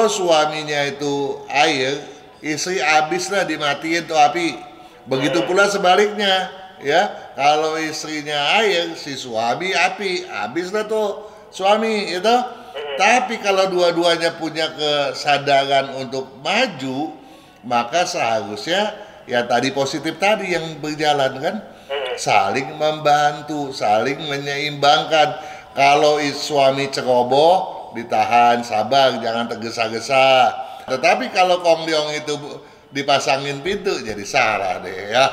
kalau suaminya itu air, istri habislah dimatiin tuh api. Begitu pula sebaliknya, ya. Kalau istrinya air, si suami api, habislah tuh suami itu. Tapi kalau dua-duanya punya kesadaran untuk maju, maka seharusnya ya tadi positif tadi yang berjalan kan, saling membantu, saling menyeimbangkan. Kalau suami ceroboh, ditahan, sabar, jangan tergesa-gesa. Tetapi kalau Kong Leong itu dipasangin pintu, jadi salah deh ya.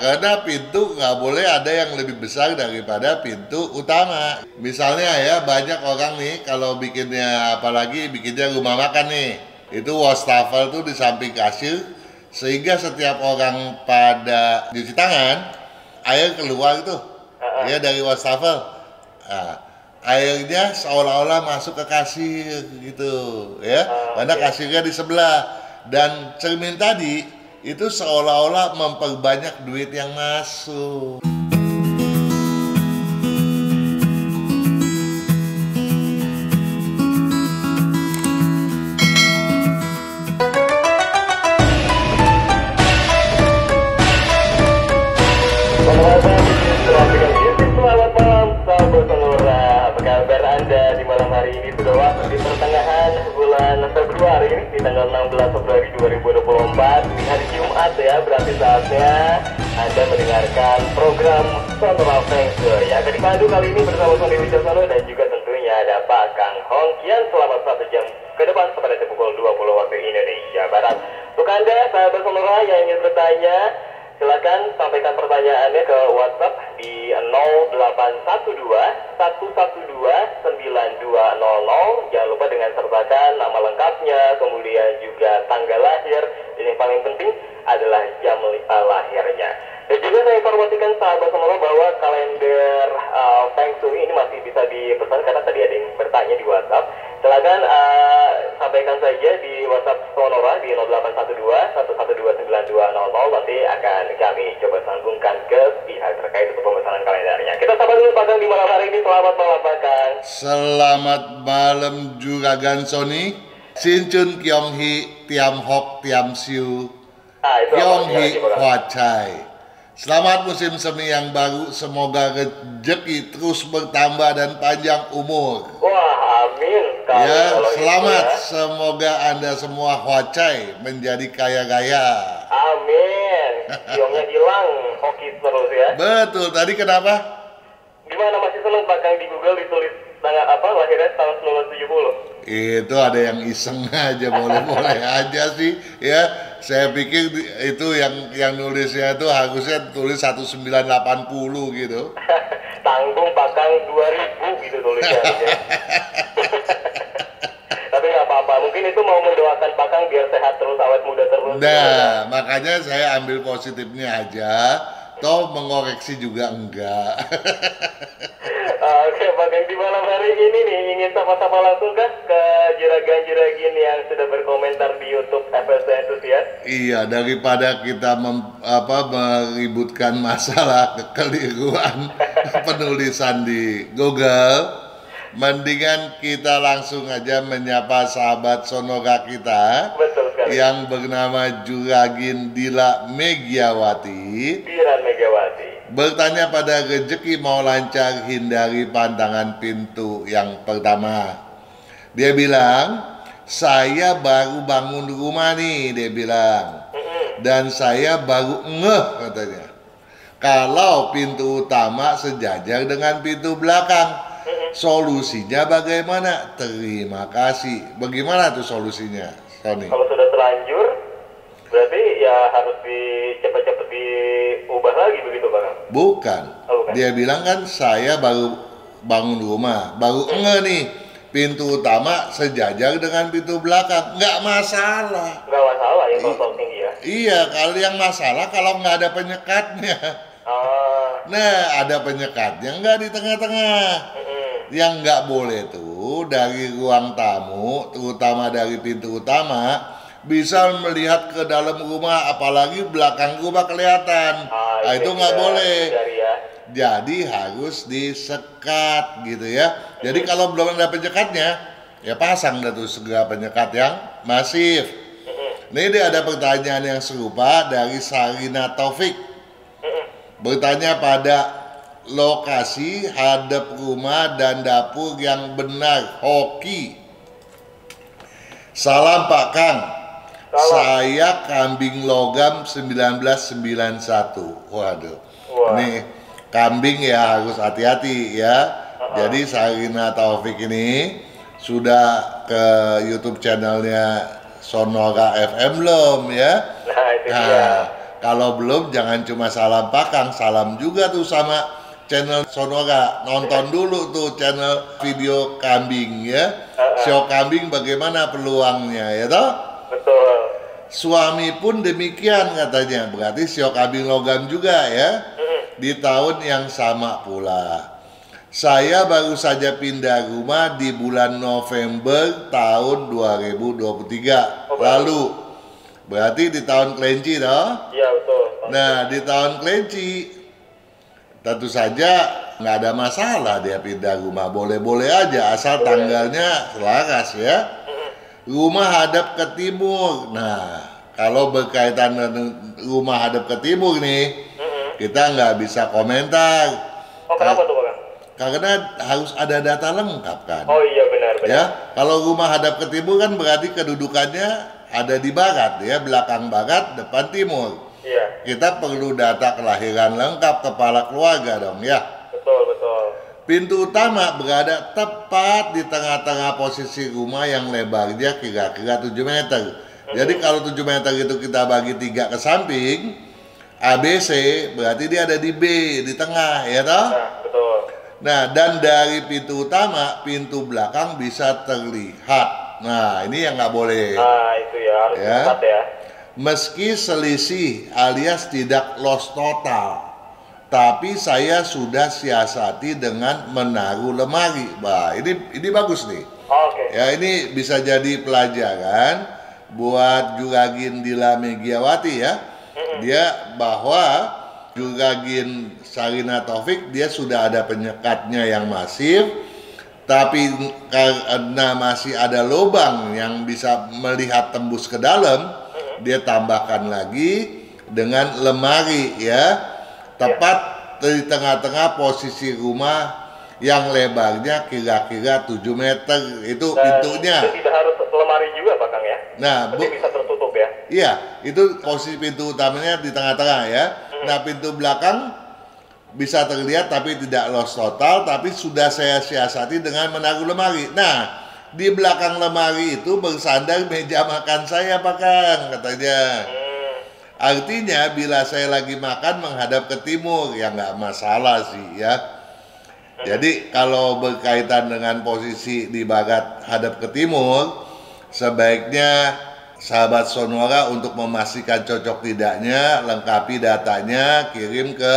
Karena pintu nggak boleh ada yang lebih besar daripada pintu utama. Misalnya ya, banyak orang nih kalau bikinnya, apalagi bikinnya rumah makan nih, itu wastafel tuh di samping kasir, sehingga setiap orang pada cuci tangan, air keluar tuh ya dari wastafel. Nah, airnya seolah-olah masuk ke kasir gitu ya, karena kasirnya di sebelah. Dan cermin tadi itu seolah-olah memperbanyak duit yang masuk. Selamat malam sahabat Sonora. Apa kabar Anda di malam hari ini? Sudah masuk di pertengahan bulan Februari ini, di tanggal 16 Februari 2024, di hari Jumat ya. Berarti saatnya Anda mendengarkan program Sonora Feng Shui. Akan dipandu kali ini bersama Sony Wijaksono dan juga tentunya ada Pak Kang Hongkian selama 1 jam ke depan pada pukul 20 waktu Indonesia Barat. Untuk Anda sahabat Sonora yang ingin bertanya, silakan sampaikan pertanyaannya ke WhatsApp di 0812 112 9200. Jangan lupa dengan sertakan nama lengkapnya, kemudian juga tanggal lahir, dan yang paling penting adalah jam lahirnya. Dan juga saya informasikan sahabat Sonora bahwa kalender Feng Shui ini masih bisa dipesan, karena tadi ada yang bertanya di WhatsApp. Silakan sampaikan saja di WhatsApp Sonora di 0812 1129200. Nanti akan kami coba sambungkan ke pihak terkait untuk pemesanan kalendernya. Kita sapa dulu Pak Kang di malam hari ini. Selamat malam Pak Kang. Selamat malam Juragan Sony. Sinchun Kyong Hi Tiam Hok Tiam Siu Kyong Hi Hwa Chai. Selamat musim semi yang baru, semoga rezeki terus bertambah dan panjang umur. Wah, amin. Ya, selamat. Semoga Anda semua Hwa Chai menjadi kaya raya. Amin. Kiongnya hilang, hoki terus ya. Betul. Tadi kenapa? Gimana, masih seneng Pak Kang di Google ditulis tanggal apa lahirnya tahun 1970? Itu ada yang iseng aja, boleh-boleh aja sih ya. Saya pikir itu yang nulisnya itu harusnya tulis 1980 gitu. Tanggung Pak Kang 2000 gitu tulisnya. Tapi nggak apa-apa, mungkin itu mau mendoakan Pak Kang biar sehat terus, awet muda terus. Nah, makanya saya ambil positifnya aja. Toh mengoreksi juga enggak. Oke Pak Kang, di malam hari ini nih ingin sama-sama langsung kah ke juragan-juragin yang sudah berkomentar di YouTube FSC Entusias? Iya, daripada kita meributkan masalah kekeliruan penulisan di Google, mendingan kita langsung aja menyapa sahabat Sonora kita. Betul sekali. Yang bernama Juragin Dila Megiawati. Dila Megiawati. Bertanya pada rezeki mau lancar, hindari pantangan pintu yang pertama. Dia bilang, saya baru bangun rumah nih, dia bilang. Dan saya baru ngeh katanya. Kalau pintu utama sejajar dengan pintu belakang, solusinya bagaimana? Terima kasih. Bagaimana tuh solusinya, Tony? Kalau sudah terlanjur, berarti ya harus cepet-cepet diubah lagi begitu Pak Kang? Bukan. Oh, bukan. Dia bilang kan saya baru bangun rumah, baru enggak nih pintu utama sejajar dengan pintu belakang. Nggak masalah. Nggak masalah ya kalau tinggi ya? Iya, kalau yang masalah kalau nggak ada penyekatnya. Nah, ada penyekatnya nggak di tengah-tengah. Yang nggak boleh tuh dari ruang tamu, terutama dari pintu utama, bisa melihat ke dalam rumah, apalagi belakang rumah kelihatan. Nah, itu nggak boleh. Jadi harus disekat gitu ya. Jadi kalau belum ada penyekatnya, ya pasang dah tuh segera penyekat yang masif. Ini dia ada pertanyaan yang serupa dari Sarina Taufik. Bertanya pada lokasi hadap rumah dan dapur yang benar, hoki. Salam Pak Kang. Saya kambing logam 1991. Waduh. Ini kambing ya harus hati-hati ya. Jadi Sarina Taufik ini sudah ke YouTube channelnya Sonora FM belum ya? Nah, itu dia. Kalau belum jangan cuma salam Pak Kang, salam juga tuh sama channel Sonora. Nonton dulu tuh channel video kambing ya. Show kambing bagaimana peluangnya ya toh? Betul. Suami pun demikian katanya. Berarti show kambing logam juga ya. Di tahun yang sama pula. Saya baru saja pindah rumah di bulan November tahun 2023 lalu. Berarti di tahun kelinci toh? Iya betul. Nah di tahun kelinci tentu saja nggak ada masalah dia pindah rumah, boleh-boleh aja asal tanggalnya selaras ya. Rumah hadap ke timur. Nah kalau berkaitan dengan rumah hadap ke timur nih, kita nggak bisa komentar. Oh kenapa tuh Bang? Karena harus ada data lengkap kan. Oh iya benar. Ya, kalau rumah hadap ke timur kan berarti kedudukannya ada di barat ya, belakang barat, depan timur. Iya. Kita perlu data kelahiran lengkap kepala keluarga dong ya. Betul betul. Pintu utama berada tepat di tengah-tengah posisi rumah yang lebarnya kira-kira 7 meter. Jadi kalau 7 meter itu kita bagi 3 ke samping, ABC berarti dia ada di B, di tengah ya toh? Nah betul. Nah, dan dari pintu utama, pintu belakang bisa terlihat. Nah, ini yang nggak boleh. Nah itu ya harus tepat ya. Meski selisih alias tidak loss total, tapi saya sudah siasati dengan menaruh lemari. Bah, ini bagus nih. Oke. Ya, ini bisa jadi pelajaran buat Juragin Dila Megiawati ya. Dia bahwa Juragin Sarina Taufik dia sudah ada penyekatnya yang masif, tapi karena masih ada lubang yang bisa melihat tembus ke dalam, dia tambahkan lagi dengan lemari ya, tepat di tengah-tengah posisi rumah yang lebarnya kira-kira 7 meter itu pintunya. Itu tidak harus lemari juga Pak Kang ya? Nah, bisa tertutup ya? Iya, itu posisi pintu utamanya di tengah-tengah ya. Nah, pintu belakang bisa terlihat tapi tidak loss total, tapi sudah saya siasati dengan menaruh lemari. Nah, di belakang lemari itu bersandar meja makan saya Pak Kang, katanya. Artinya bila saya lagi makan menghadap ke timur, ya nggak masalah sih ya. Jadi kalau berkaitan dengan posisi di barat hadap ke timur, sebaiknya sahabat Sonora untuk memastikan cocok tidaknya, lengkapi datanya, kirim ke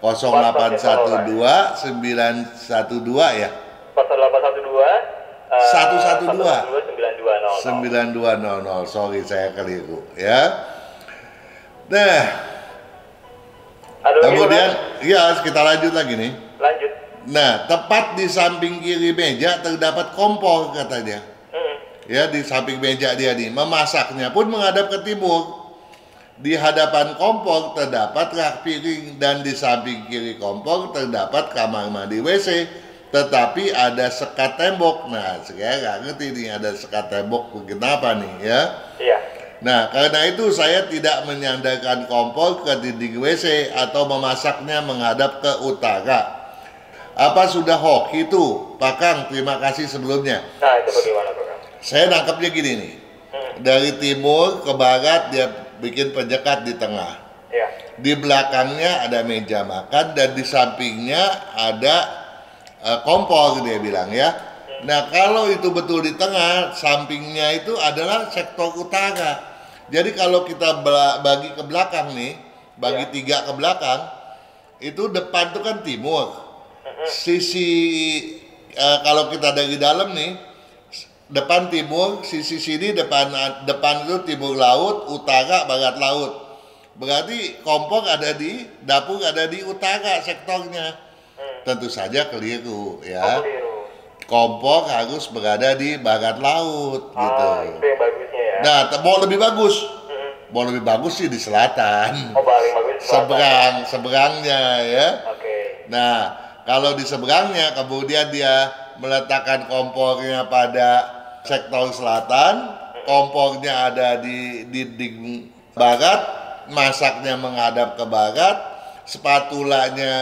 0812 912 ya. 0812 9200. Sorry saya keliru ya. Nah, kemudian ya kita lanjut lagi nih. Lanjut. Nah, tepat di samping kiri meja terdapat kompor katanya. Ya, di samping meja dia nih. Memasaknya pun menghadap ke timur. Di hadapan kompor terdapat rak piring dan di samping kiri kompor terdapat kamar mandi WC. Tetapi ada sekat tembok. Nah, saya nggak ngerti nih ada sekat tembok kenapa nih ya. Iya. Nah, karena itu saya tidak menyandarkan kompor ke dinding WC atau memasaknya menghadap ke utara. Apa sudah hoki itu, Pak Kang? Terima kasih sebelumnya. Nah, itu bagaimana, Pak Kang? Saya nangkepnya gini nih. Dari timur ke barat dia bikin penyekat di tengah. Iya. Di belakangnya ada meja makan dan di sampingnya ada kompor dia bilang ya. Nah, kalau itu betul di tengah, sampingnya itu adalah sektor utara. Jadi kalau kita bagi ke belakang nih, bagi tiga ke belakang, itu depan itu kan timur. Sisi kalau kita dari dalam nih, depan timur, sisi sini depan itu timur laut, utara barat laut. Berarti kompor ada di dapur ada di utara sektornya. Tentu saja keliru ya. Keliru. kompor harus berada di barat laut gitu. Itu yang bagusnya ya. Nah, mau lebih bagus. Mau lebih bagus sih di selatan. Oh, paling bagus di selatan. Seberangnya ya. Oke. Nah, kalau di seberangnya kemudian dia meletakkan kompornya pada sektor selatan, kompornya ada di dinding barat, masaknya menghadap ke barat, spatulanya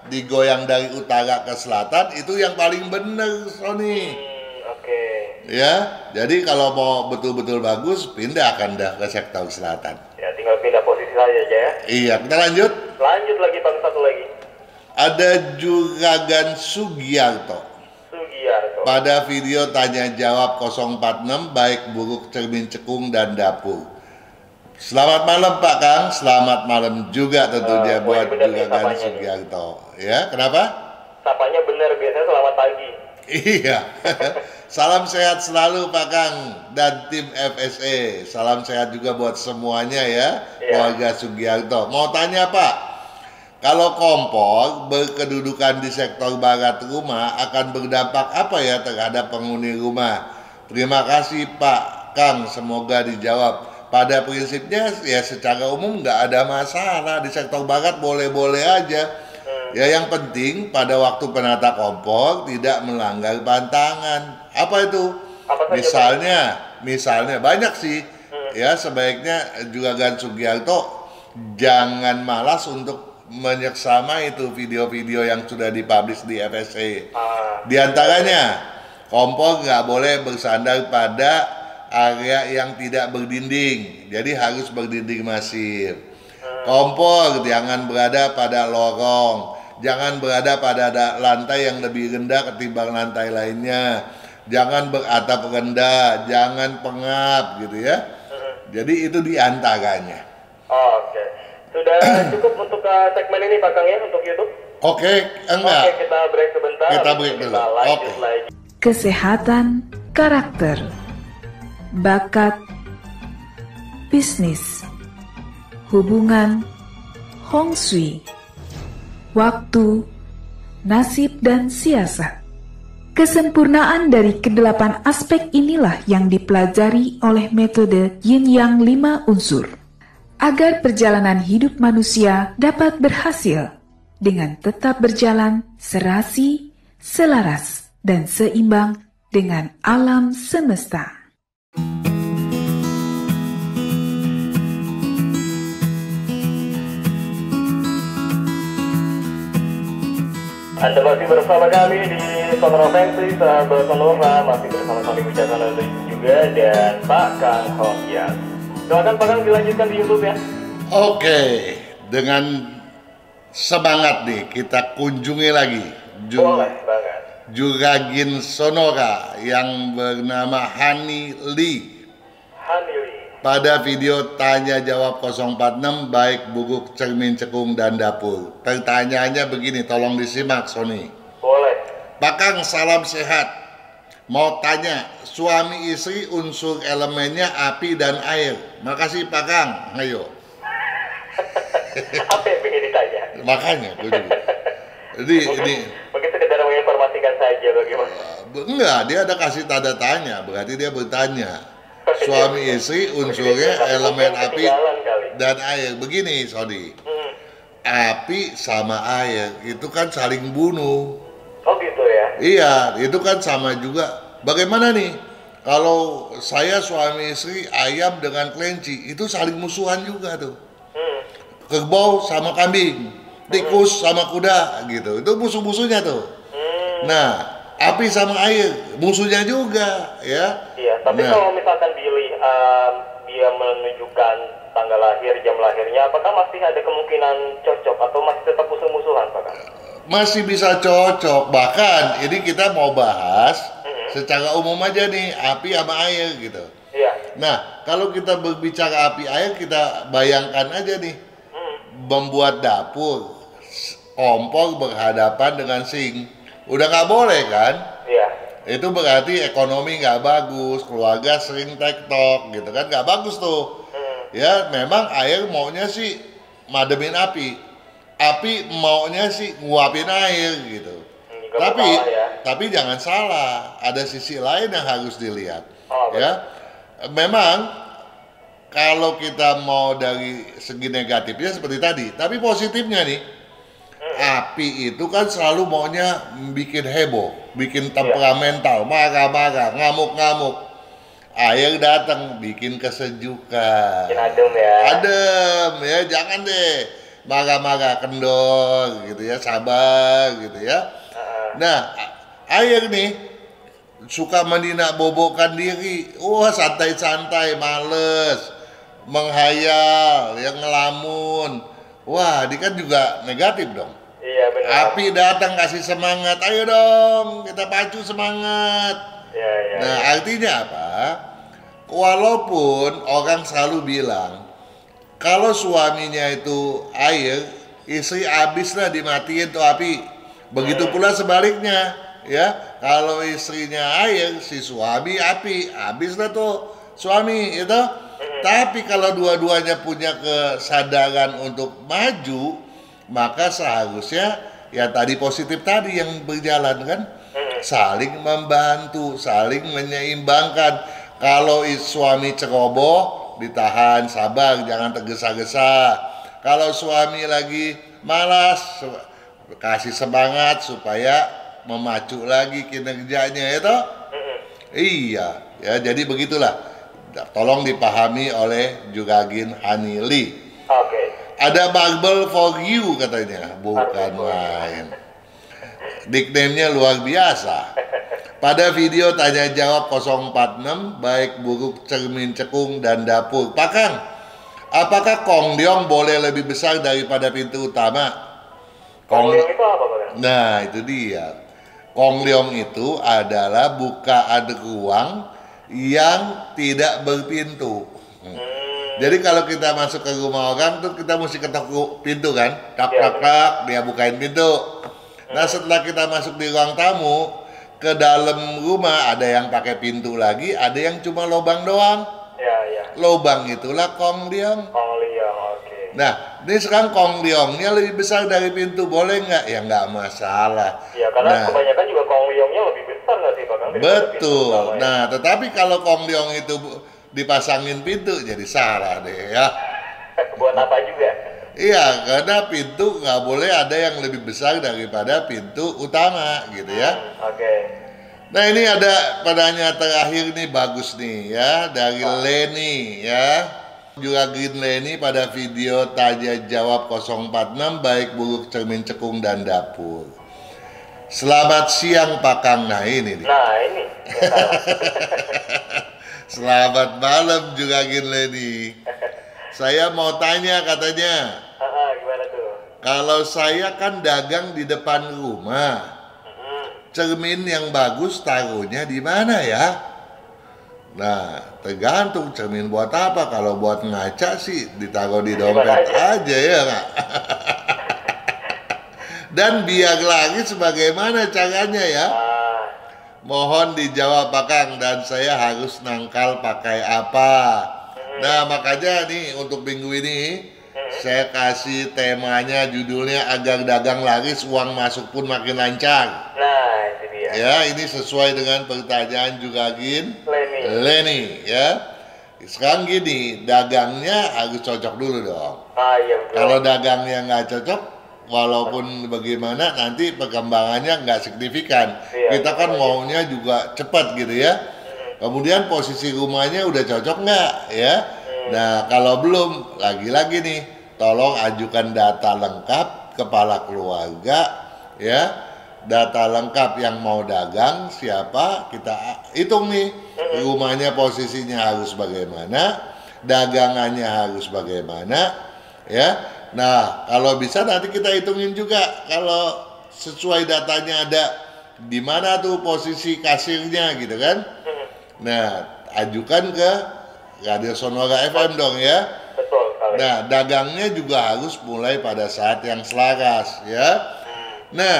digoyang dari utara ke selatan, itu yang paling benar, Sony. Oke. Ya, jadi kalau mau betul-betul bagus, pindahkan dah ke sektor selatan. Ya, tinggal pindah posisi saja aja ya. Iya, kita lanjut. Lanjut lagi Bang, satu lagi. Ada Juragan Sugiarto. Pada video tanya jawab 046 baik buruk cermin cekung dan dapur. Selamat malam Pak Kang, selamat malam juga tentunya buat Juragan Sugiarto. Ya, kenapa? Sapanya benar, biasanya selamat pagi. Iya. Salam sehat selalu Pak Kang dan tim FSE. Salam sehat juga buat semuanya ya, keluarga Sugiarto. Mau tanya Pak, kalau kompor berkedudukan di sektor barat rumah akan berdampak apa ya terhadap penghuni rumah? Terima kasih Pak Kang, semoga dijawab. Pada prinsipnya ya secara umum nggak ada masalah, di sektor barat boleh-boleh aja. Ya yang penting pada waktu penata kompor tidak melanggar pantangan. Apa itu? Misalnya banyak sih. Ya sebaiknya Juragan Sugiarto jangan malas untuk menyeksama itu video-video yang sudah dipublish di FSE. Di antaranya kompor nggak boleh bersandar pada area yang tidak berdinding, jadi harus berdinding masif. Kompor jangan berada pada lorong, jangan berada pada lantai yang lebih rendah ketimbang lantai lainnya, jangan beratap rendah, jangan pengap gitu ya. Jadi itu diantaranya. Oke, sudah cukup untuk segmen ini Pak Kang ya, untuk YouTube? Oke, enggak. Oke, kita break sebentar. Kita break dulu. Oke. Kesehatan karakter, bakat, bisnis, hubungan, Hong Shui, waktu, nasib, dan siasat. Kesempurnaan dari kedelapan aspek inilah yang dipelajari oleh metode Yin Yang 5 unsur, agar perjalanan hidup manusia dapat berhasil dengan tetap berjalan serasi, selaras, dan seimbang dengan alam semesta. Anda masih bersama kami di Sonora Fancy, sahabat Sonora, masih bersama Sony Wicaksono juga dan Pak Kang Hongyan. Silakan Pak Kang dilanjutkan di YouTube ya. Oke, dengan semangat nih kita kunjungi lagi Boleh banget. Juragan Sonora yang bernama Hani Lee. Pada video tanya jawab 046 baik buruk cermin cekung dan dapur. Pertanyaannya begini, tolong disimak Sony. Boleh. Pak Kang, salam sehat. Mau tanya, suami istri unsur elemennya api dan air. Makasih Pak Kang. Ayo. Apa yang ingin ditanya? Makanya, gue juga. Jadi mungkin sekedar menginformasikan saja bagaimana. Enggak, dia ada kasih tanda tanya, berarti dia bertanya. Suami istri unsurnya elemen api dan air. Begini, Sodi. Api sama air itu kan saling bunuh. Oh gitu ya? Iya, itu kan sama juga. Bagaimana nih? Kalau saya suami istri ayam dengan kelinci itu saling musuhan juga tuh. Kerbau sama kambing, tikus sama kuda gitu. Itu musuh-musuhnya tuh. Nah, api sama air musuhnya juga ya. Iya, tapi kalau misalkan dia menunjukkan tanggal lahir, jam lahirnya, apakah masih ada kemungkinan cocok atau masih tetap musuh-musuhan Pak Kang? Masih bisa cocok, bahkan ini kita mau bahas secara umum aja nih, api sama air gitu. Iya. Nah, kalau kita berbicara api air, kita bayangkan aja nih, membuat dapur, kompor berhadapan dengan sink, udah nggak boleh kan? Iya. Itu berarti ekonomi nggak bagus, keluarga sering tektok gitu kan, nggak bagus tuh. Ya memang air maunya sih mademin api maunya sih nguapin air gitu. Tapi salah ya. tapi jangan salah, ada sisi lain yang harus dilihat. Oh, Ya, memang kalau kita mau dari segi negatifnya seperti tadi, tapi positifnya nih, api itu kan selalu maunya bikin heboh, bikin temperamental, marah-marah, ngamuk-ngamuk. Air datang bikin kesejukan. Bikin adem ya. Adem ya, jangan deh marah-marah, kendor gitu ya, sabar gitu ya. Nah, air nih suka mendinak bobokkan diri. Wah, santai-santai, males, menghayal, yang ngelamun. Wah, ini kan juga negatif dong. Iya benar. Api datang kasih semangat, ayo dong kita pacu semangat. Iya, iya. Nah, artinya apa? Walaupun orang selalu bilang kalau suaminya itu air, istri habislah dimatiin tuh api. Begitu pula sebaliknya, ya. Kalau istrinya air, si suami api, habislah tuh suami itu. Tapi kalau dua-duanya punya kesadaran untuk maju, maka seharusnya ya tadi positif tadi yang berjalan kan, saling membantu, saling menyeimbangkan. Kalau suami ceroboh, ditahan, sabar, jangan tergesa-gesa. Kalau suami lagi malas, kasih semangat supaya memacu lagi kinerjanya itu. Iya, ya jadi begitulah. Tolong dipahami oleh Juragin Hanili. Oke. Ada barbel for you katanya, bukan main. Nickname-nya luar biasa. Pada video tanya jawab 046 baik buruk cermin cekung dan dapur. Pak Kang, apakah Kongleong boleh lebih besar daripada pintu utama? Kongleong itu apa, Pak? Nah, itu dia. Kongleong itu adalah bukaan ruang yang tidak berpintu. Jadi kalau kita masuk ke rumah orang tuh kita mesti ketok pintu kan, tak tak tak, dia bukain pintu. Nah setelah kita masuk di ruang tamu, ke dalam rumah ada yang pakai pintu lagi, ada yang cuma lubang doang. Ya, ya. Lubang itulah Kongleong. Kongleong, oke. Nah, ini sekarang Kongleongnya lebih besar dari pintu, boleh nggak? Ya nggak masalah. Ya, karena Nah, kebanyakan juga Kongleongnya lebih besar nggak sih, Pak? Kang, daripada pintu betul. utama ya? Nah, tetapi kalau Kongleong itu dipasangin pintu, jadi salah deh ya. Buat apa juga? Iya, karena pintu nggak boleh ada yang lebih besar daripada pintu utama, gitu ya. Oke. Nah, ini ada pertanyaan terakhir nih, bagus nih ya, dari Leni ya. Juragin Leni pada video tanya jawab 046 baik buruk cermin cekung dan dapur. Selamat siang Pak Kang. Nah ini nih. Nah, ini. Ya, salah. Selamat malam Juragin Leni. Saya mau tanya katanya, Gimana tuh? kalau saya kan dagang di depan rumah, cermin yang bagus taruhnya di mana ya? Nah, tergantung cermin buat apa. Kalau buat ngaca sih ditaruh di dompet aja ya nggak? Dan biar lagi sebagaimana caranya ya? Mohon dijawab Pak Kang, dan saya harus nangkal pakai apa? Nah, makanya nih untuk minggu ini saya kasih temanya, judulnya agar dagang laris uang masuk pun makin lancar. Nah, itu dia. Ya, ini sesuai dengan pertanyaan Juragin Leni ya. Sekarang gini, dagangnya harus cocok dulu dong. Iya betul. Kalau dagangnya nggak cocok, walaupun bagaimana nanti perkembangannya nggak signifikan. Iya, Kita kan maunya juga cepat gitu ya. Kemudian posisi rumahnya udah cocok nggak ya? Nah kalau belum, lagi-lagi nih, tolong ajukan data lengkap kepala keluarga ya. Data lengkap yang mau dagang siapa, kita hitung nih. Rumahnya posisinya harus bagaimana, dagangannya harus bagaimana ya. Nah kalau bisa nanti kita hitungin juga kalau sesuai datanya ada di mana tuh posisi kasirnya gitu kan. Nah, ajukan ke Radio Sonora FM dong ya. Betul sekali. Nah, dagangnya juga harus mulai pada saat yang selaras ya. Nah,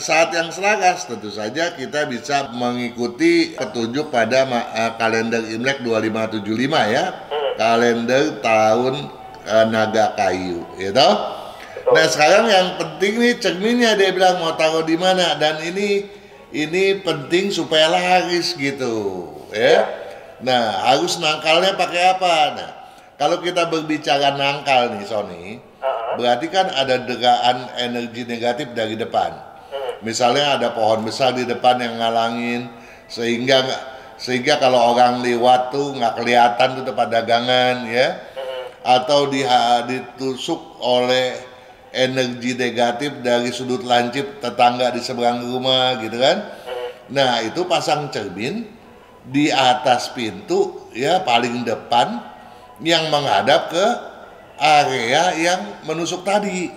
saat yang selaras tentu saja kita bisa mengikuti petunjuk pada kalender Imlek 2575 ya. Kalender tahun naga kayu, gitu. betul. Nah sekarang yang penting nih cerminnya, dia bilang mau taruh di mana, dan ini penting supaya laris gitu ya. Nah harus nangkalnya pakai apa? Nah kalau kita berbicara nangkal nih Sony, berarti kan ada degaan energi negatif dari depan. Misalnya ada pohon besar di depan yang ngalangin, sehingga kalau orang lewat tuh nggak kelihatan tuh tempat dagangan ya, atau ditusuk oleh energi negatif dari sudut lancip tetangga di seberang rumah gitu kan. Nah itu pasang cermin di atas pintu ya paling depan yang menghadap ke area yang menusuk tadi,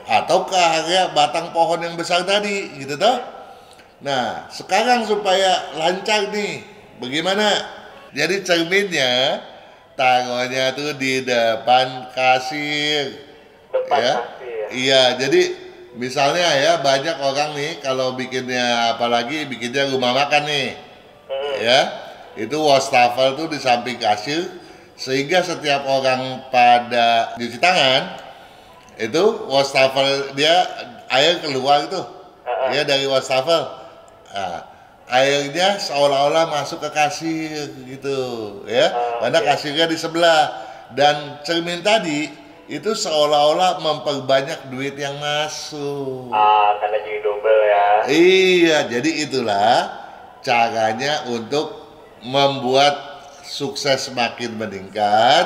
atau ke area batang pohon yang besar tadi gitu toh. Nah sekarang supaya lancar nih bagaimana? Jadi cerminnya taruhnya tuh di depan kasir. Depan Ya. kasir. Iya, jadi misalnya ya banyak orang nih kalau bikinnya, apalagi bikinnya rumah makan nih. Ya. Itu wastafel tuh di samping kasir, sehingga setiap orang pada cuci tangan itu wastafel dia air keluar tuh. Ya dari wastafel. Nah, airnya seolah-olah masuk ke kasir gitu ya. Karena kasirnya di sebelah, dan cermin tadi itu seolah-olah memperbanyak duit yang masuk. Karena jadi double ya. Iya, jadi itulah caranya untuk membuat sukses makin meningkat,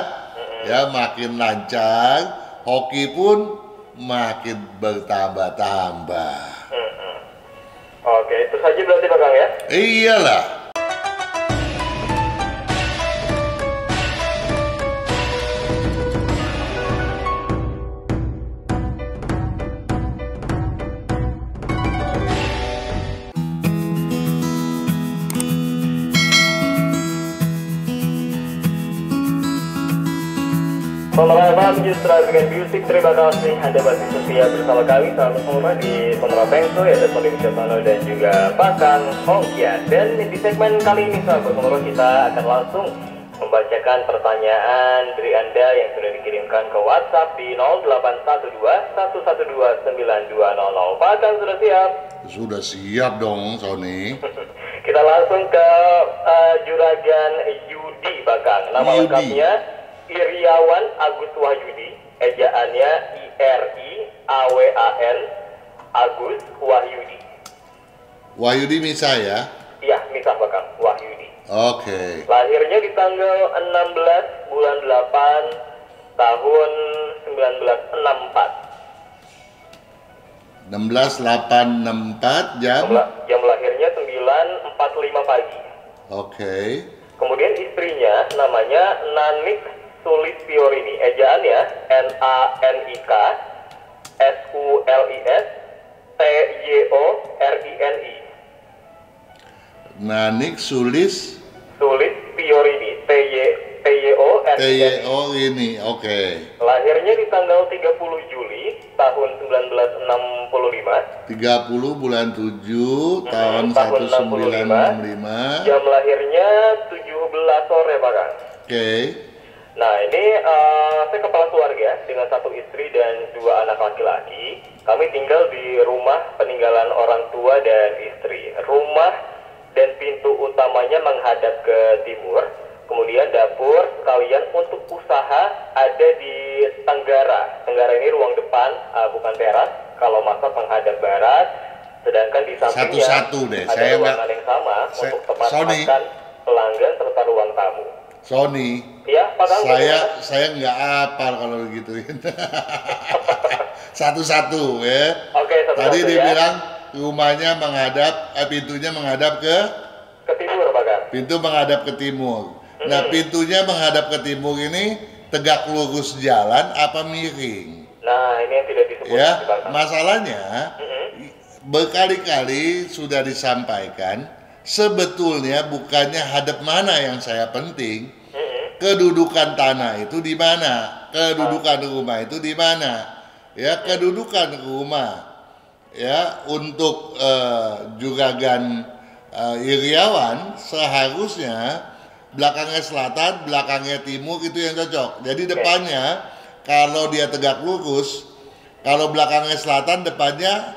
ya makin lancar, hoki pun makin bertambah-tambah. Oke, itu saja berarti Pak Kang ya? Iyalah. Selamat Justra dengan Music, terima kasih Anda masih setia bersama kami selama semua di Sonora Pengso, ya, ada Sony Wisono dan juga Pak Kang Hongkian. Dan di segmen kali ini sahabat Sonora kita akan langsung membacakan pertanyaan dari Anda yang sudah dikirimkan ke WhatsApp di 0812-112-9200. Pak Kang sudah siap? Sudah siap dong Sony. Kita langsung ke Juragan Yudi Pak Kang. Nama Yudi. lengkapnya Iriawan Agus Wahyudi, ejaannya IRIAWAN Agus Wahyudi. Wahyudi Misa ya? Iya, misah Pak Kang, Wahyudi. Oke. Lahirnya di tanggal 16 bulan 8 tahun 1964. 16864 jam. Jam lahirnya 9.45 pagi. Oke. Kemudian istrinya namanya Nanik Sulistiorini, ejaannya NANIK SULISTYORINI. Nanik Sulistiorini, TYORINI. TYO ini, oke. Lahirnya di tanggal 30 Juli tahun 1965. 30 bulan 7 tahun tahun 1965. Jam lahirnya 17 sore Pak Kang. Oke. Nah ini saya kepala keluarga dengan satu istri dan 2 anak laki-laki. Kami tinggal di rumah peninggalan orang tua dan istri. Rumah dan pintu utamanya menghadap ke timur. Kemudian dapur sekalian untuk usaha ada di Tenggara. Tenggara ini ruang depan, bukan teras. Kalau masak menghadap barat. Sedangkan di sampingnya Satu-satu deh, ada saya ruangan yang sama untuk tempat Sony. makan pelanggan serta ruang tamu. Sony. Iya, Pak Kang. Saya nggak apal kalau begituin. Satu-satu ya. Oke, satu-satu Tadi ya. dibilang rumahnya menghadap, pintunya menghadap ke Timur, Pak Kang. pintu menghadap ke timur. Nah, pintunya menghadap ke timur ini tegak lurus jalan apa miring? Nah, ini yang tidak disebut Ya, Pak Kang. masalahnya berkali-kali sudah disampaikan, sebetulnya bukannya hadap mana yang saya penting, kedudukan tanah itu di mana, kedudukan rumah itu di mana. Ya, kedudukan rumah ya untuk Juragan Iriawan seharusnya belakangnya selatan, belakangnya timur, itu yang cocok. Jadi depannya kalau dia tegak lurus Kalau belakangnya selatan, depannya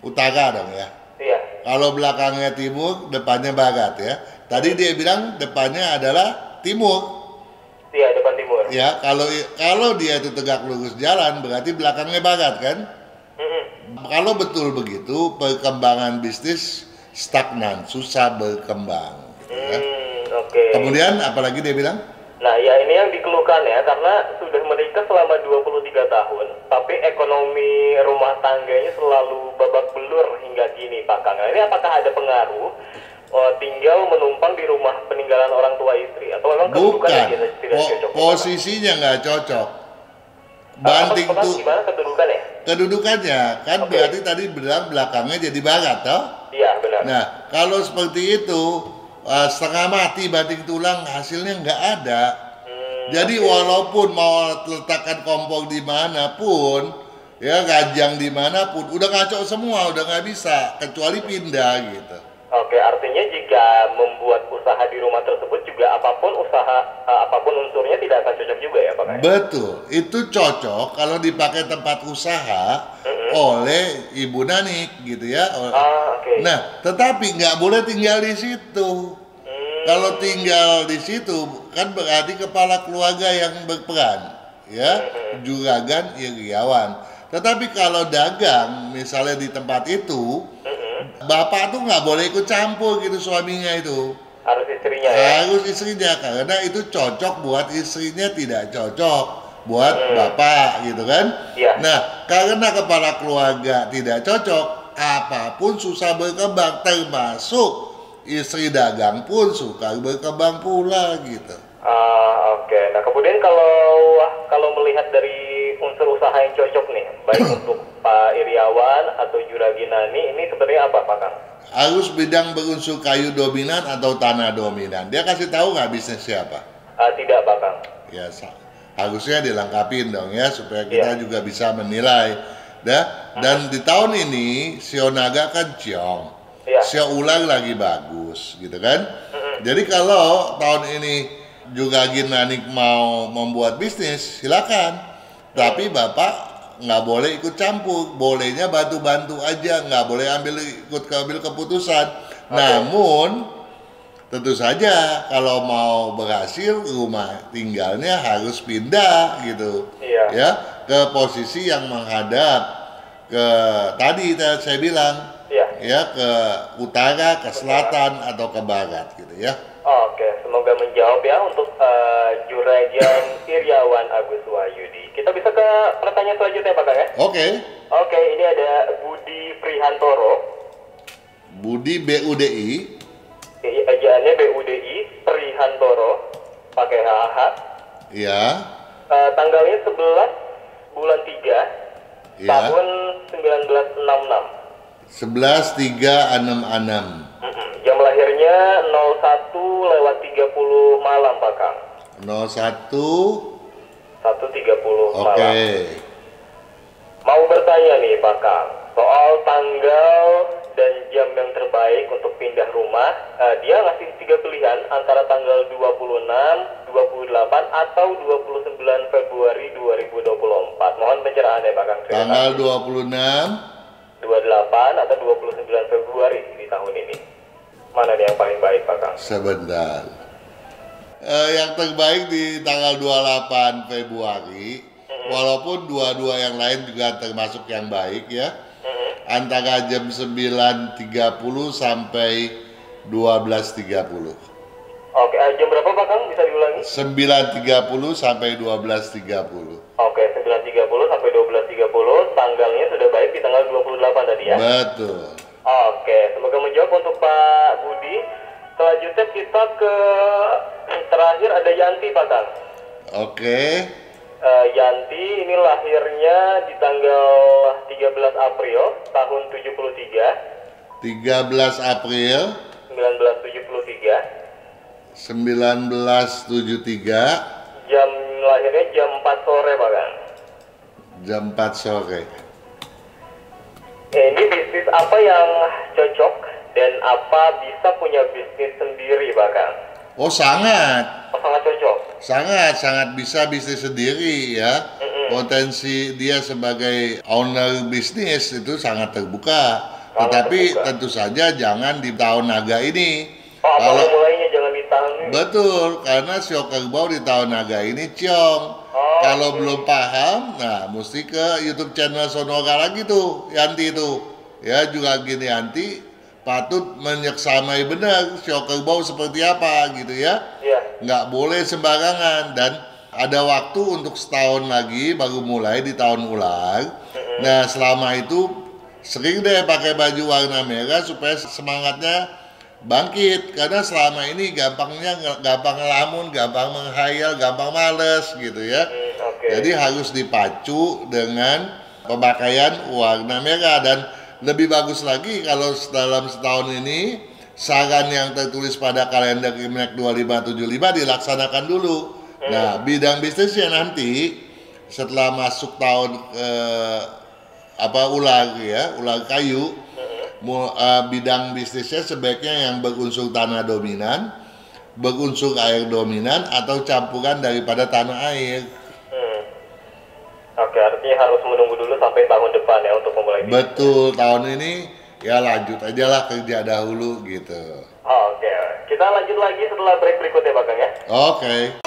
utara dong ya. Iya. Kalau belakangnya timur, depannya barat ya. Tadi dia bilang depannya adalah timur. Iya, depan timur. Ya, kalau dia itu tegak lurus jalan, berarti belakangnya barat kan? Mm-mm. Kalau betul begitu, perkembangan bisnis stagnan, susah berkembang. Gitu ya. Oke. Kemudian apalagi dia bilang? Nah, ya ini yang dikeluhkan ya, karena sudah menikah selama 23 tahun, tapi ekonomi rumah tangganya selalu babak belur hingga kini, Pak Kang. Nah, ini apakah ada pengaruh tinggal menumpang di rumah peninggalan orang tua istri? Atau memang kedudukannya Bukan, tidak cocok? posisinya nggak cocok. Banting Apa, tuh gimana kedudukannya? kedudukannya, kan Oke. berarti tadi bilang belakangnya jadi barat, toh? Iya, benar. Nah, kalau seperti itu, setengah mati banting tulang, hasilnya nggak ada. Jadi walaupun mau letakkan kompor dimanapun, ya ranjang dimanapun, udah ngaco semua, udah nggak bisa, kecuali pindah gitu. Oke, artinya jika membuat usaha di rumah tersebut juga apapun apapun unsurnya tidak akan cocok juga ya Pak Kang? Betul, itu cocok kalau dipakai tempat usaha oleh Ibu Nanik gitu ya. Oke. Nah, tetapi nggak boleh tinggal di situ. Kalau tinggal di situ kan berarti kepala keluarga yang berperan, ya, juragan, iriawan. Tetapi kalau dagang, misalnya di tempat itu, bapak tuh nggak boleh ikut campur gitu suaminya itu. Harus istrinya ya? Harus istrinya, karena itu cocok buat istrinya, tidak cocok buat bapak gitu kan. Iya. Nah, karena kepala keluarga tidak cocok, apapun susah berkembang, termasuk istri dagang pun suka berkembang pula gitu. Oke. Nah kemudian kalau melihat dari unsur usaha yang cocok nih, baik untuk Pak Iriawan atau Juragi Nani, ini sebenarnya apa Pak Kang? Harus bidang berunsur kayu dominan atau tanah dominan. Dia kasih tahu nggak bisnis siapa? Tidak Pak Kang. Ya, harusnya dilengkapin dong ya supaya kita juga bisa menilai. Dan di tahun ini Sio Naga kan ciong. Iya. Sio Ular lagi bagus gitu kan. Jadi kalau tahun ini juga Nanik mau membuat bisnis, silakan. Tapi Bapak nggak boleh ikut campur, bolehnya bantu-bantu aja, nggak boleh ikut ambil keputusan. Namun tentu saja kalau mau berhasil, rumah tinggalnya harus pindah gitu. Iya. Ya, ke posisi yang menghadap ke tadi saya bilang, ya, ke utara, ke selatan atau ke barat gitu ya. Oke, semoga menjawab ya untuk Juragan Iriawan Agus Wahyudi. Kita bisa ke pertanyaan selanjutnya Pak Kang ya? Oke, ini ada Budi Prihantoro. Budi BUDI. Ejaannya BUDI Prihantoro pakai HH. Ya. Tanggalnya 11 bulan 3 Ya. tahun 1966. 11.366. Jam lahirnya 01:30 malam Pak Kang. 01. 1:30 Oke. malam. Mau bertanya nih Pak Kang, soal tanggal dan jam yang terbaik untuk pindah rumah. Dia ngasih 3 pilihan antara tanggal 26, 28 atau 29 Februari 2024. Mohon pencerahannya Pak Kang. Tanggal 26. 28 atau 29 Februari di tahun ini. Mana nih yang paling baik Pak Kang? Sebentar. Yang terbaik di tanggal 28 Februari, walaupun dua-dua yang lain juga termasuk yang baik ya. Antara jam 9.30 sampai 12.30. Oke, jam berapa Pak Kang? Bisa diulangi? 9.30 sampai 12.30. Oke, 9:30 sampai 12:30. Tanggalnya sudah baik di tanggal 28 tadi ya? Betul. Oke, semoga menjawab untuk Pak Budi. Selanjutnya kita ke terakhir ada Yanti Pak Kang. Oke. Yanti ini lahirnya di tanggal 13 April tahun 73. 13 April 1973. 1973. Jam lahirnya jam 4 sore Pak Kang. Jam 4 sore. Ini bisnis apa yang cocok dan apa bisa punya bisnis sendiri Pak Kang? Oh sangat. Sangat cocok. Sangat bisa bisnis sendiri ya. potensi dia sebagai owner bisnis itu sangat terbuka. Tetapi tentu saja jangan di tahun naga ini. Kalau mulainya jangan di tahun ini. Betul, karena sio kerbau di tahun naga ini ciong. Kalau belum paham, nah mesti ke YouTube channel Sonora lagi tuh, Yanti tuh. Ya juga gini Yanti patut menyeksamai benar sio kerbau seperti apa gitu ya. Iya. Nggak boleh sembarangan dan ada waktu untuk setahun lagi baru mulai di tahun ulang. Nah selama itu sering deh pakai baju warna merah supaya semangatnya bangkit, karena selama ini gampang ngelamun, gampang menghayal, gampang males gitu ya. Jadi harus dipacu dengan pemakaian warna merah. Dan lebih bagus lagi kalau dalam setahun ini saran yang tertulis pada kalender Imlek 2575 dilaksanakan dulu. Nah bidang bisnisnya nanti setelah masuk tahun ular kayu, bidang bisnisnya sebaiknya yang berunsur tanah dominan, berunsur air dominan, atau campuran daripada tanah air. Oke, artinya harus menunggu dulu sampai tahun depan ya untuk memulai bisnis. Betul, tahun ini ya lanjut aja lah kerja dahulu gitu. Oke, kita lanjut lagi setelah break berikutnya Pak Kang ya. Oke.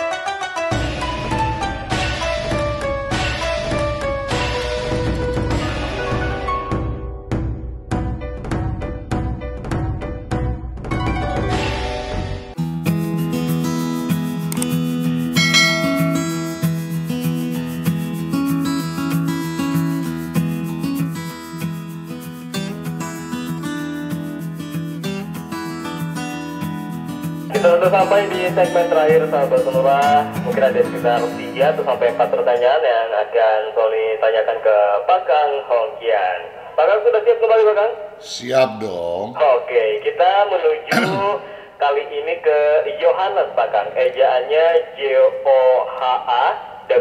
Kita sudah sampai di segmen terakhir sahabat Sonora. Mungkin ada sekitar 3 atau sampai 4 pertanyaan yang akan Sony tanyakan ke Pak Kang Hongkian. Pak Kang sudah siap kembali Pak Kang? Siap dong. Oke, kita menuju kali ini ke Yohanes Pak Kang. Ejaannya JOHANNES.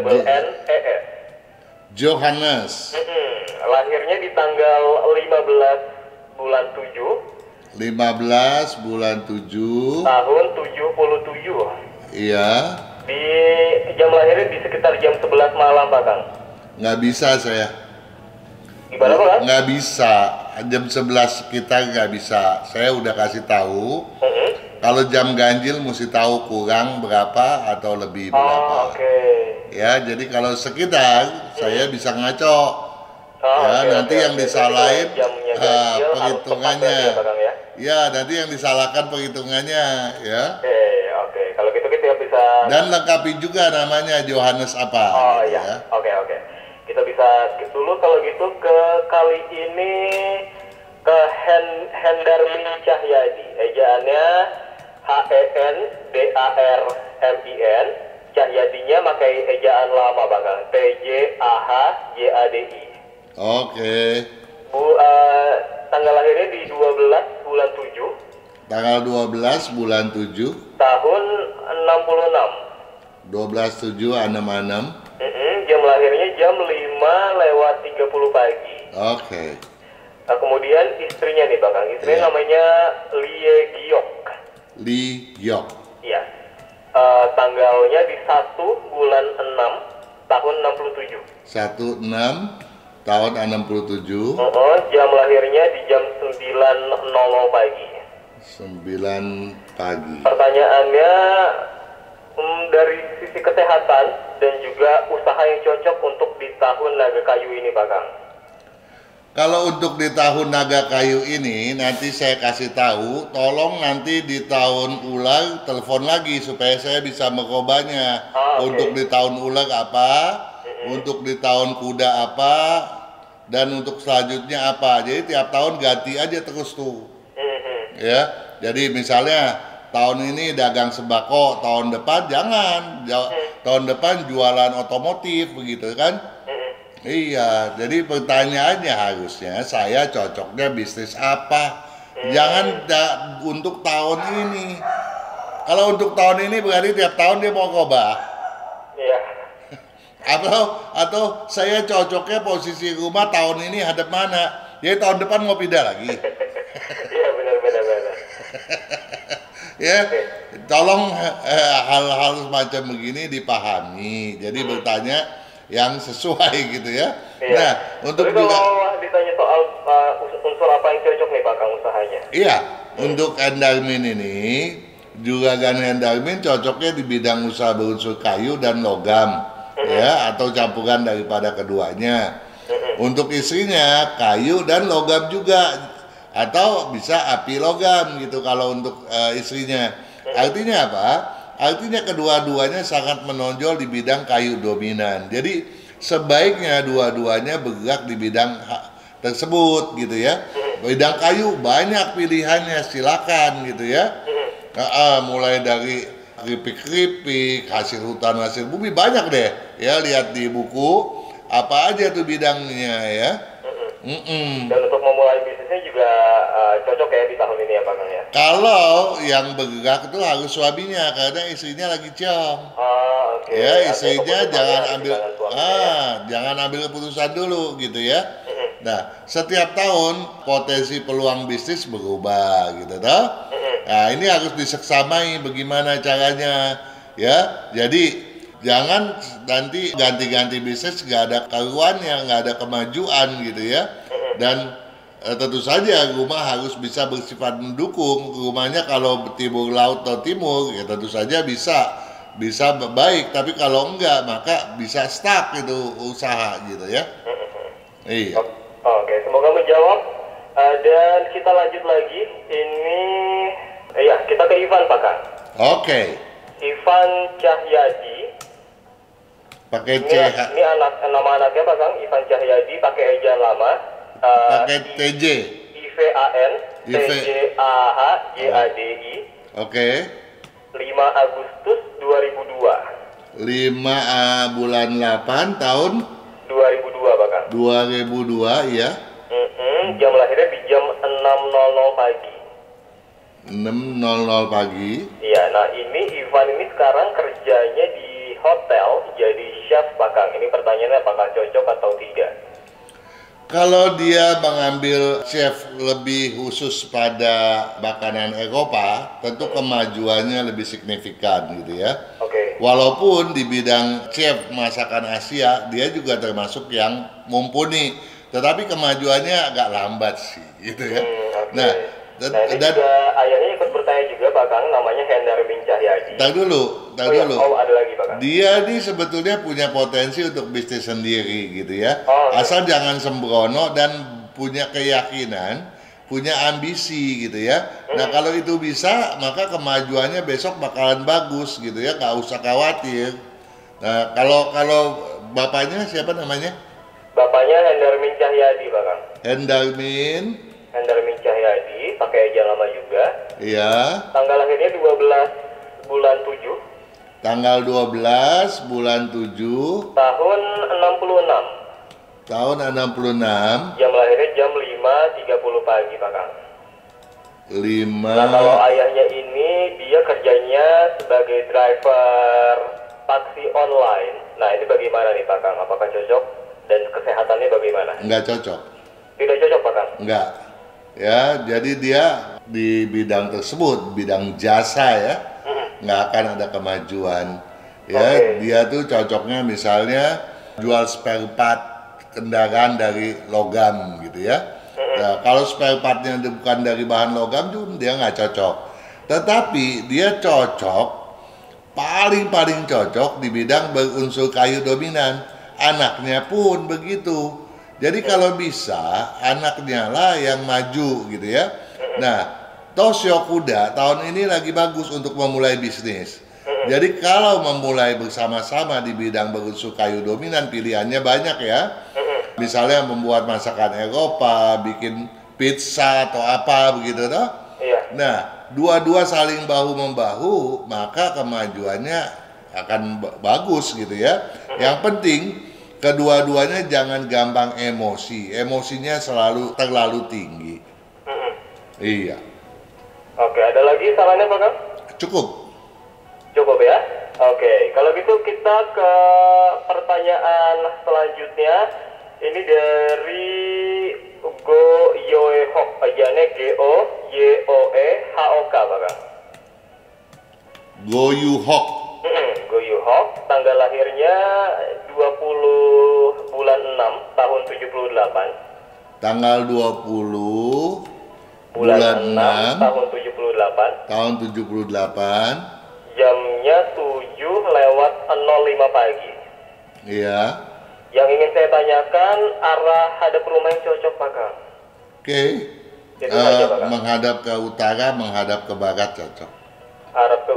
Johannes. Lahirnya di tanggal 15 bulan 7 15 bulan 7 tahun 77. Iya. Di jam lahirnya di sekitar jam 11 malam Pak Kang. Nggak bisa saya. Gimana Pak Kang? Nggak bisa. Jam 11 kita nggak bisa. Saya udah kasih tahu. Kalau jam ganjil mesti tahu kurang berapa atau lebih berapa. Oke. Ya, jadi kalau sekitar saya bisa ngaco. Nanti yang disalahin perhitungannya. Ya, nanti yang disalahkan perhitungannya ya. Oke. Kalau gitu kita bisa. Dan lengkapi juga namanya Johannes apa. Oh gitu, iya. ya. Oke. Kita bisa skip dulu kalau gitu ke kali ini ke Hendarmin Cahyadi. Ejaannya HENDARMIN. Cahyadinya pakai ejaan lama Bang. TJAHJADI. Oke. Tanggal lahirnya di 12 bulan 7. Tanggal 12 bulan 7. Tahun 66. 12/7/66. Jam lahirnya jam 5:30 pagi. Oke. Nah, kemudian istrinya nih Bang, istrinya namanya Lie Giok. Lee Yok. Iya. Tanggalnya di 1 bulan 6 tahun 67. 16 tahun 67. Jam lahirnya di jam 9:00 pagi. 9 pagi. Pertanyaannya dari sisi kesehatan dan juga usaha yang cocok untuk di tahun naga kayu ini Pak Kang. Kalau untuk di tahun naga kayu ini nanti saya kasih tahu, tolong nanti di tahun ular telepon lagi supaya saya bisa merubahnya. Untuk di tahun ular apa, untuk di tahun kuda apa, dan untuk selanjutnya apa. Jadi tiap tahun ganti aja terus tuh. Ya, jadi misalnya tahun ini dagang sembako, tahun depan jangan. Tahun depan jualan otomotif begitu kan? Iya, jadi pertanyaannya harusnya saya cocoknya bisnis apa? Jangan untuk tahun ini. Kalau untuk tahun ini berarti tiap tahun dia mau coba. Iya. Atau saya cocoknya posisi rumah tahun ini hadap mana? Jadi tahun depan mau pindah lagi. Iya benar. Ya, tolong hal-hal semacam begini dipahami. Jadi bertanya yang sesuai gitu ya. Iya. Nah, untuk Tapi juga kalau ditanya soal unsur apa yang cocok nih Pak Kang usahanya? iya, untuk Endarmin ini juga Endarmin cocoknya di bidang usaha berunsur kayu dan logam ya, atau campuran daripada keduanya. Untuk istrinya kayu dan logam juga, atau bisa api logam gitu kalau untuk istrinya. Artinya apa? Artinya kedua-duanya sangat menonjol di bidang kayu dominan. Jadi sebaiknya dua-duanya bergerak di bidang tersebut gitu ya. Bidang kayu banyak pilihannya, silakan gitu ya. Mulai dari keripik-keripik, hasil hutan, hasil bumi, banyak deh ya, lihat di buku apa aja tuh bidangnya ya. Dan untuk memulai bisnisnya juga cocok ya di tahun ini ya Pak Kang ya? Kalau yang bergerak itu harus suaminya, karena istrinya lagi ciong. Oke. Ya, Artinya istrinya keputusannya jangan ada di ambil tangan suaminya ya? jangan ambil keputusan dulu gitu ya. Nah, setiap tahun potensi peluang bisnis berubah gitu toh. Nah, ini harus diseksamai bagaimana caranya ya. Jadi jangan nanti ganti-ganti bisnis nggak ada karuannya, nggak ada kemajuan gitu ya. Dan tentu saja rumah harus bisa bersifat mendukung. Rumahnya kalau timur laut atau timur ya tentu saja bisa baik, tapi kalau enggak maka bisa stuck itu usaha gitu ya. Iya. Oke, semoga menjawab. Dan kita lanjut lagi. Ini, ya kita ke Ivan Pak Kang. Oke. Ivan Cahyadi. Pakai Ini, C, ini nama anaknya Pak Kang, Ivan Cahyadi, pakai ejaan lama. pakai TJ. IVAN TJAHJADI. Oke. 5 Agustus 2002. 5 bulan 8 tahun 2002 Pak Kang. 2002 ya. Jam lahirnya di jam 6.00 pagi. 6.00 pagi. Iya, nah ini Ivan ini sekarang kerjanya di hotel jadi chef Pak Kang. Ini pertanyaannya apakah cocok atau tidak? Kalau dia mengambil chef lebih khusus pada makanan Eropa, tentu kemajuannya lebih signifikan gitu ya. Oke. Walaupun di bidang chef masakan Asia, dia juga termasuk yang mumpuni, tetapi kemajuannya agak lambat sih gitu ya. Oke. Nah, ini dan juga ayahnya ikut bertanya juga Pak Kang, namanya Hendarmin Cahyadi. tar dulu. Ya, ada lagi Pak Kang. Dia ini sebetulnya punya potensi untuk bisnis sendiri gitu ya. Oke. Asal jangan sembrono dan punya keyakinan, punya ambisi gitu ya. Nah kalau itu bisa, maka kemajuannya besok bakalan bagus gitu ya, nggak usah khawatir. Nah kalau bapaknya siapa namanya? Bapaknya Hendarmin Cahyadi Pak Kang. Hendarmin Cahyadi, pakai ejaan lama juga. Iya. Tanggal lahirnya 12 bulan 7. Tanggal 12 bulan 7 Tahun 66. tahun 66. Jam lahirnya jam 5.30 pagi Pak Kang. 5. Nah kalau ayahnya ini dia kerjanya sebagai driver taksi online. Nah ini bagaimana nih Pak Kang? Apakah cocok? Dan kesehatannya bagaimana? Nggak cocok. Tidak cocok Pak Kang? Enggak. Ya, jadi dia di bidang tersebut, bidang jasa ya, nggak akan ada kemajuan. Ya, dia tuh cocoknya misalnya jual spare part kendaraan dari logam gitu ya. Nah, kalau spare partnya bukan dari bahan logam juga dia nggak cocok. Tetapi dia cocok, paling cocok di bidang berunsur kayu dominan. Anaknya pun begitu. Jadi kalau bisa anaknya lah yang maju gitu ya. Nah, Toshio Kuda tahun ini lagi bagus untuk memulai bisnis. Jadi kalau memulai bersama-sama di bidang berunsur kayu dominan, pilihannya banyak ya. Misalnya membuat masakan Eropa, bikin pizza atau apa begitu toh. Iya. Nah, dua-dua saling bahu-membahu, maka kemajuannya akan bagus gitu ya. Yang penting kedua-duanya jangan gampang emosi. Emosinya terlalu tinggi. Iya. Oke, ada lagi sarannya Pak Kang? Cukup. Cukup ya? Oke, kalau gitu kita ke pertanyaan selanjutnya. Ini dari Go Yoehok, ajannya GOYOEHOK Pak Kang. Go Yuhok. Go Yuhok, tanggal lahirnya 20 bulan 6 tahun 78. Tanggal 20 Bulan 6 6 tahun 78. tahun 78. Jamnya 7:05 pagi. Iya. Yang ingin saya tanyakan arah hadap rumah yang cocok Pak Kang. Oke. Itu saja, Pak Kang. Menghadap ke utara, menghadap ke barat cocok. Hadap ke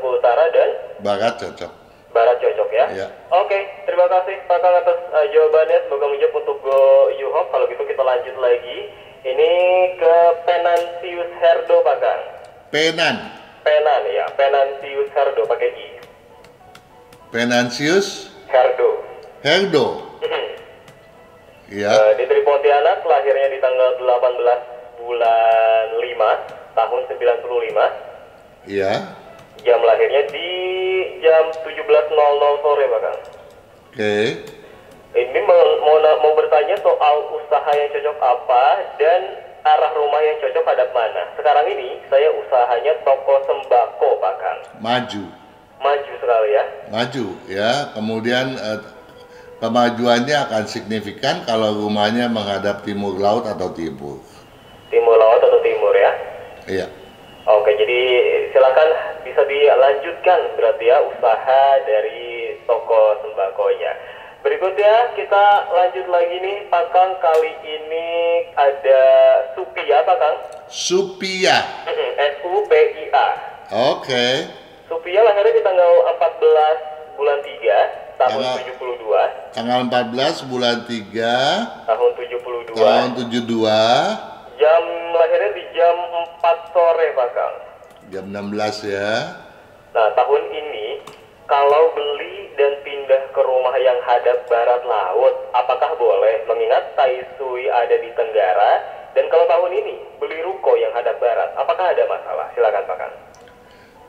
utara dan Barat cocok. barat cocok ya. Iya. Oke, terima kasih Pak Kang atas jawabannya. Semoga menjawab untuk Go Yuhop. Kalau gitu kita lanjut lagi. Ini ke Penansius Herdo Pak Kang. Penan ya, Penansius Herdo pakai I. Penansius Herdo. Herdo. Iya. Dia dari Pontianak, lahirnya di tanggal 18 bulan 5 tahun 95. Iya. Jam lahirnya di jam 17.00 sore Pak Kang. Oke. Ini mau bertanya soal usaha yang cocok apa dan arah rumah yang cocok hadap mana. Sekarang ini saya usahanya toko sembako Pak Kang. Maju sekali ya. Maju ya. Kemudian kemajuannya akan signifikan kalau rumahnya menghadap timur laut atau timur. Timur laut atau timur ya. Iya. Oke, jadi silakan bisa dilanjutkan berarti ya usaha dari toko sembakonya. Berikutnya kita lanjut lagi nih Pak Kang, kali ini ada Supia Pak Kang. Supia. SUPIA. Oke. Supia lahirnya di tanggal 14 bulan 3 tahun 72. Tanggal 14 bulan 3 Tahun 72. tahun 72. Jam lahirnya di jam 4 sore Pak Kang. Jam 16 ya. Nah, tahun ini kalau beli dan pindah ke rumah yang hadap barat laut, apakah boleh? Mengingat Tai Sui ada di Tenggara, dan kalau tahun ini beli ruko yang hadap barat, apakah ada masalah? Silakan Pak Kang.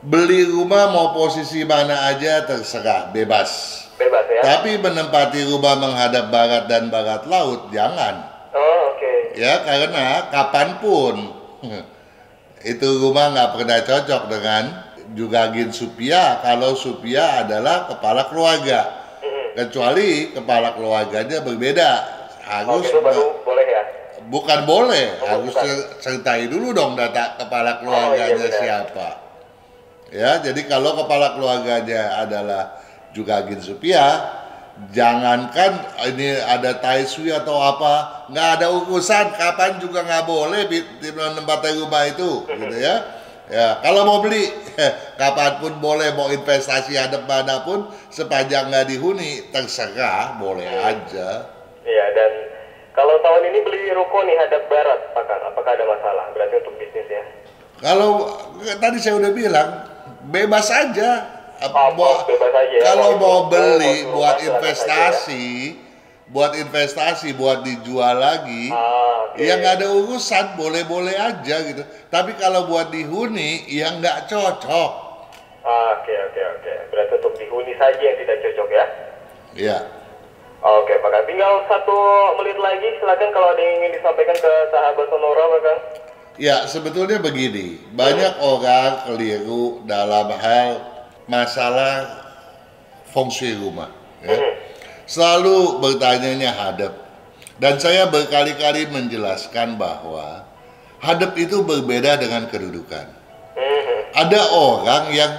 Beli rumah mau posisi mana aja terserah, bebas. Bebas ya? Tapi menempati rumah menghadap barat dan barat laut, jangan. Oh, oke. Ya, karena kapanpun itu rumah nggak pernah cocok dengan Jugagin Supia kalau Supia adalah kepala keluarga. Kecuali kepala keluarganya berbeda. Harus itu baru boleh ya? bukan boleh, harus bukan. sertai dulu dong data kepala keluarganya benar. siapa. Ya, jadi kalau kepala keluarganya adalah Jugagin Supia, jangankan ini ada Tai Sui atau apa, nggak ada urusan, kapan juga nggak boleh di tempat rumah itu, gitu ya. Ya, kalau mau beli, kapanpun boleh, mau investasi hadap manapun, sepanjang nggak dihuni, terserah, boleh aja. Iya, dan kalau tahun ini beli ruko nih hadap barat, Pak Kang, apakah ada masalah? Berarti untuk bisnis ya? Kalau tadi saya udah bilang, bebas aja. Bebas aja ya? Kalau mau Mau beli rumah, buat silakan investasi, buat dijual lagi, oke. ya nggak ada urusan, boleh-boleh aja gitu. Tapi kalau buat dihuni, ya nggak cocok. Oke. Berarti untuk dihuni saja yang tidak cocok ya? Ya. Oke, Pak Kang. Tinggal 1 menit lagi, silakan kalau ada yang ingin disampaikan ke sahabat Sonora, Pak Kang. Ya, sebetulnya begini, banyak orang keliru dalam hal masalah feng shui rumah. Ya. Selalu bertanyanya hadap. Dan saya berkali-kali menjelaskan bahwa hadap itu berbeda dengan kedudukan. Ada orang yang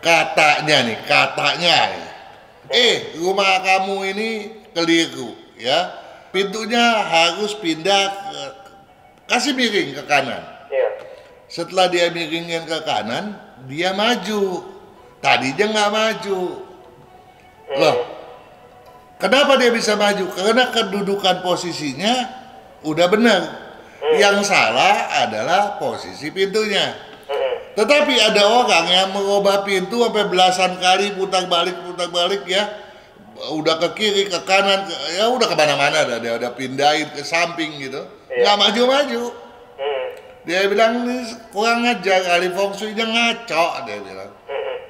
katanya, rumah kamu ini keliru, ya. Pintunya harus pindah kasih miring ke kanan. Iya. Setelah dia miringin ke kanan, dia maju. Tadinya nggak maju. Loh, kenapa dia bisa maju? Karena kedudukan posisinya udah benar. Yang salah adalah posisi pintunya. Tetapi ada orang yang mengubah pintu sampai belasan kali putar balik ya. Udah ke kiri, ke kanan, ya udah kemana-mana dia udah pindahin ke samping gitu. Nggak maju-maju. Dia bilang ini kurang ajar, ahli feng shui-nya ngaco, dia bilang.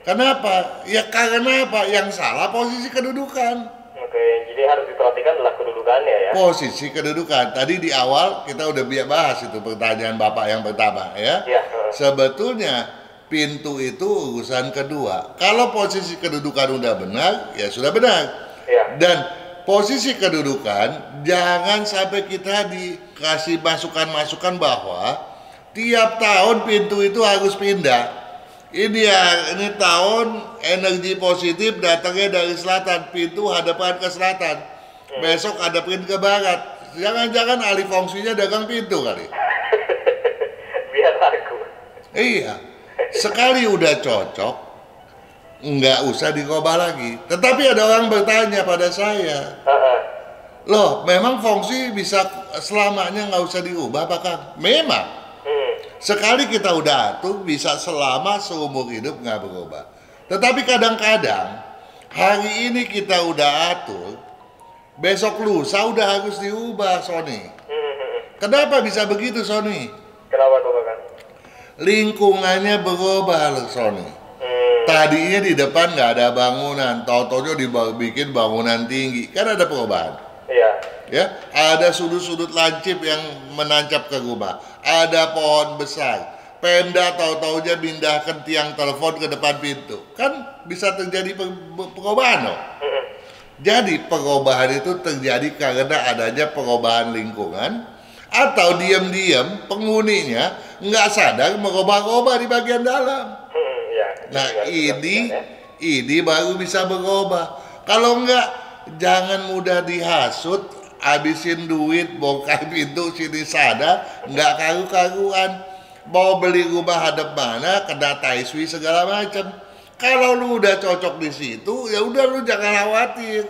Kenapa? Ya karena apa? Yang salah posisi kedudukan. Oke, jadi harus diperhatikan adalah kedudukannya ya. Posisi kedudukan. Tadi di awal kita udah bahas itu pertanyaan Bapak yang pertama ya. Iya. Sebetulnya pintu itu urusan kedua. Kalau posisi kedudukan udah benar, ya sudah benar. Iya. Dan posisi kedudukan, jangan sampai kita dikasih masukan-masukan bahwa tiap tahun pintu itu harus pindah. Ini tahun energi positif datangnya dari selatan, pintu hadapan ke selatan. Besok hadapin ke barat. Jangan-jangan alih fungsinya dagang pintu kali. Biar laku. Iya, sekali udah cocok, nggak usah dirubah lagi. Tetapi ada orang bertanya pada saya, loh, memang fungsi bisa selamanya nggak usah diubah, apakah? Memang, sekali kita udah atur bisa selama seumur hidup nggak berubah. Tetapi kadang-kadang hari ini kita udah atur, besok lusa udah harus diubah, Sony. Kenapa bisa begitu, Sony? Kenapa tuh Kakak? Lingkungannya berubah loh, Sony. Tadinya di depan nggak ada bangunan, tau-taunya dibikin bangunan tinggi, kan ada perubahan. Iya. Ya, ada sudut-sudut lancip yang menancap ke rumah, ada pohon besar. Pemda tahu-taunya pindahkan tiang telepon ke depan pintu, kan bisa terjadi perubahan loh. Jadi perubahan itu terjadi karena adanya perubahan lingkungan, atau diam-diam penghuninya nggak sadar merubah-rubah di bagian dalam. Ya, Nah ini baru bisa berubah. Kalau nggak, jangan mudah dihasut, habisin duit, bongkar pintu sini sana, nggak karu-karuan. Mau beli rumah hadap mana, kena taiswi segala macam. Kalau lu udah cocok di situ, ya udah lu jangan khawatir.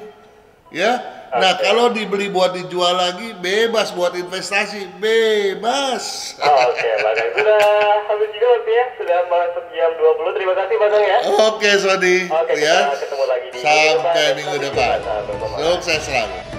Ya. Nah, kalau dibeli buat dijual lagi, bebas buat investasi, bebas. Oke, Bang. Sudah habis juga waktunya, sudah masuk jam 20. Terima kasih, Bang ya. Oke, Sony. Oke, Ya. kita ketemu lagi di Sampai minggu depan. Sukses selalu.